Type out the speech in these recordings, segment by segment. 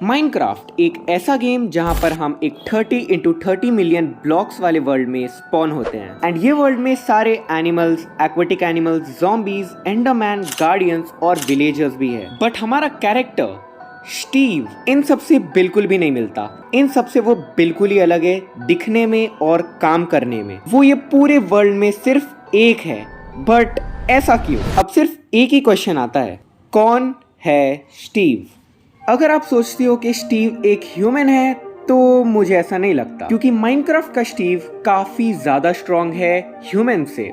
Minecraft एक ऐसा game जहां पर हम एक 30 इंटू 30 मिलियन ब्लॉक्स वाले वर्ल्ड में स्पॉन होते हैं एंड ये वर्ल्ड में सारे animals, aquatic animals, zombies, Enderman, guardians और विलेजर्स भी है। बट हमारा कैरेक्टर स्टीव इन सब से बिल्कुल भी नहीं मिलता। इन सब से वो बिल्कुल ही अलग है दिखने में और काम करने में। वो ये पूरे वर्ल्ड में सिर्फ एक है। बट ऐसा क्यों? अब सिर्फ एक ही क्वेश्चन आता है, कौन है स्टीव? अगर आप सोचते हो कि स्टीव एक ह्यूमन है तो मुझे ऐसा नहीं लगता, क्योंकि माइनक्राफ्ट का स्टीव काफी ज्यादा स्ट्रॉन्ग है ह्यूमन से।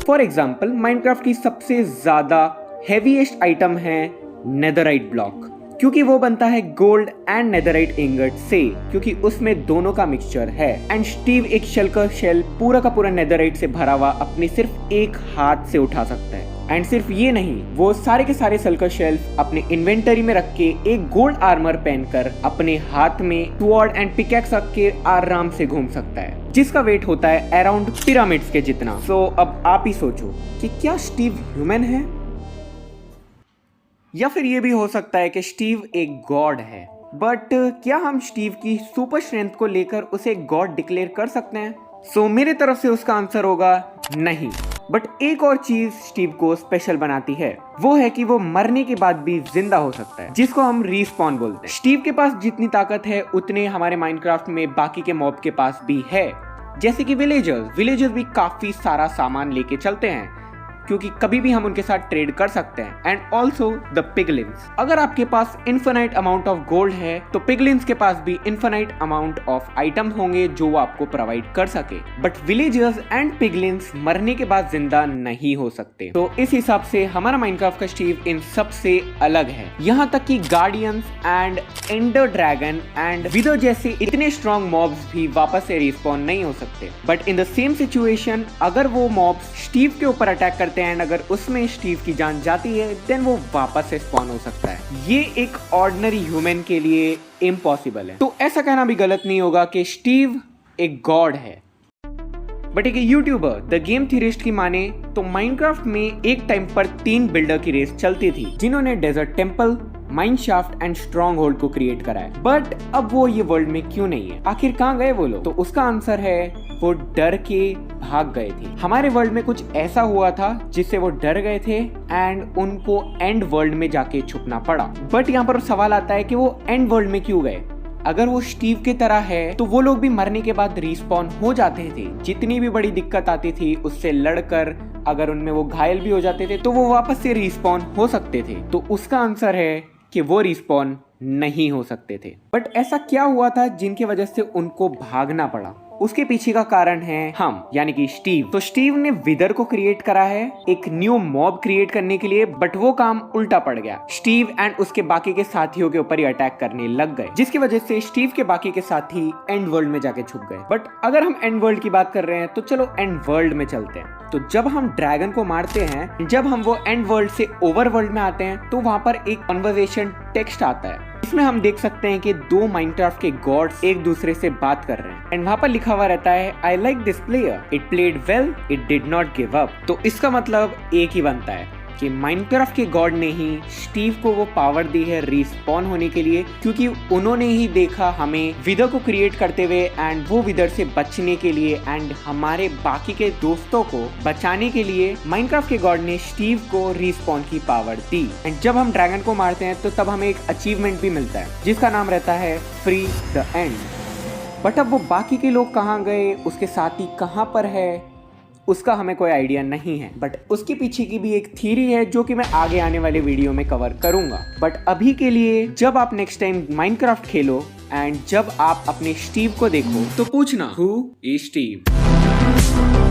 फॉर एग्जाम्पल, माइनक्राफ्ट की सबसे ज्यादा हेवीएस्ट आइटम है नेदरराइट ब्लॉक, क्योंकि वो बनता है गोल्ड एंड नेदरराइट इंगट से, क्योंकि उसमें दोनों का मिक्सचर है। एंड स्टीव एक शेल का शेल पूरा का पूरा नेदरराइट से भरा हुआ अपने सिर्फ एक हाथ से उठा सकता है। एंड सिर्फ ये नहीं, वो सारे के सारे सल्कर शेल्फ अपने इन्वेंटरी में रख के एक गोल्ड आर्मर पहनकर अपने हाथ में स्वॉर्ड एंड पिकैक्स रख के आराम से घूम सकता है, जिसका वेट होता है अराउंड पिरामिड्स के जितना। सो अब आप ही सोचो कि क्या स्टीव ह्यूमन है, या फिर ये भी हो सकता है कि स्टीव एक गॉड है। बट क्या हम स्टीव की सुपर स्ट्रेंथ को लेकर उसे गॉड डिक्लेयर कर सकते हैं? सो मेरे तरफ से उसका आंसर होगा नहीं। बट एक और चीज स्टीव को स्पेशल बनाती है, वो है कि वो मरने के बाद भी जिंदा हो सकता है, जिसको हम रीस्पॉन बोलते हैं। स्टीव के पास जितनी ताकत है उतने हमारे माइनक्राफ्ट में बाकी के मॉब के पास भी है। जैसे कि विलेजर्स भी काफी सारा सामान लेके चलते हैं, क्योंकि कभी भी हम उनके साथ ट्रेड कर सकते हैं। And also the piglins. अगर आपके पास इन्फिनाइट अमाउंट ऑफ गोल्ड है तो पिगलिन्स के पास भी इन्फिनाइट अमाउंट ऑफ आइटम होंगे जो वो आपको प्रोवाइड कर सके। बट विलेजर्स एंड पिगलिन्स मरने के बाद जिंदा नहीं हो सकते। तो इस हिसाब से हमारा माइनक्राफ्ट का स्टीव इन सबसे अलग है। यहाँ तक कि Guardians and Ender Dragon and Wither जैसे इतने स्ट्रॉन्ग मॉब्स भी वापस से रिस्पॉन नहीं हो सकते। But in the same situation, अगर वो मॉब्स स्टीव के ऊपर अटैक करते हैं, अगर उसमें स्टीव की जान जाती है, देन वो वापस से स्पॉन हो सकता है। ये एक ऑर्डिनरी ह्यूमन के लिए इम्पॉसिबल है। तो ऐसा कहना भी गलत नहीं होगा कि स्टीव एक गॉड है। बट एक यूट्यूबर द गेम थ्योरिस्ट की माने तो माइनक्राफ्ट में एक टाइम पर 3 बिल्डर की रेस चलती थी, जिन्होंने desert temple, mineshaft and stronghold को क्रिएट करा है। बट अब वो ये वर्ल्ड में क्यों नहीं है? आखिर कहाँ गए वो लोग? तो उसका आंसर है, वो डर के भाग गए थे। हमारे वर्ल्ड में कुछ ऐसा हुआ था जिससे वो डर गए थे एंड उनको एंड वर्ल्ड में जाके छुपना पड़ा। बट यहाँ पर सवाल आता है कि वो एंड वर्ल्ड में क्यों गए? अगर वो स्टीव की तरह है तो वो लोग भी मरने के बाद रिस्पॉन हो जाते थे। जितनी भी बड़ी दिक्कत आती थी उससे लड़कर अगर उनमें वो घायल भी हो जाते थे तो वो वापस से रिस्पॉन हो सकते थे। तो उसका आंसर है कि वो रिस्पॉन नहीं हो सकते थे। बट ऐसा क्या हुआ था जिनकी वजह से उनको भागना पड़ा? उसके पीछे का कारण है हम, यानी कि स्टीव। तो स्टीव ने विदर को क्रिएट करा है एक न्यू मॉब क्रिएट करने के लिए, बट वो काम उल्टा पड़ गया। स्टीव एंड उसके बाकी के साथियों के ऊपर ही अटैक करने लग गए, जिसकी वजह से स्टीव के बाकी के साथी एंड वर्ल्ड में जाके छुप गए। बट अगर हम एंड वर्ल्ड की बात कर रहे हैं तो चलो एंड वर्ल्ड में चलते हैं। तो जब हम ड्रैगन को मारते हैं, जब हम वो एंड वर्ल्ड से ओवर वर्ल्ड में आते हैं, तो वहां पर एक कन्वर्सेशन टेक्स्ट आता है। इसमें हम देख सकते हैं कि 2 माइनक्राफ्ट के गॉड्स एक दूसरे से बात कर रहे हैं एंड वहां पर लिखा हुआ रहता है, I like this player, it played well, it did not give up. तो इसका मतलब एक ही बनता है कि माइनक्राफ्ट के गॉड ने ही स्टीव को वो पावर दी है रिस्पॉन होने के लिए, क्योंकि उन्होंने ही देखा हमें विदर को क्रिएट करते हुए एंड वो विदर से बचने के लिए एंड हमारे बाकी के दोस्तों को बचाने के लिए माइनक्राफ्ट के गॉड ने स्टीव को रिस्पॉन की पावर दी। एंड जब हम ड्रैगन को मारते हैं तो तब हमें एक अचीवमेंट भी मिलता है जिसका नाम रहता है फ्री द एंड। बट अब वो बाकी के लोग कहाँ गए, उसके साथी कहाँ पर है, उसका हमें कोई आइडिया नहीं है। बट उसके पीछे की भी एक थ्योरी है जो कि मैं आगे आने वाले वीडियो में कवर करूंगा। बट अभी के लिए जब आप next time Minecraft Khelo and जब आप अपने स्टीव को देखो तो पूछना, हु इज स्टीव?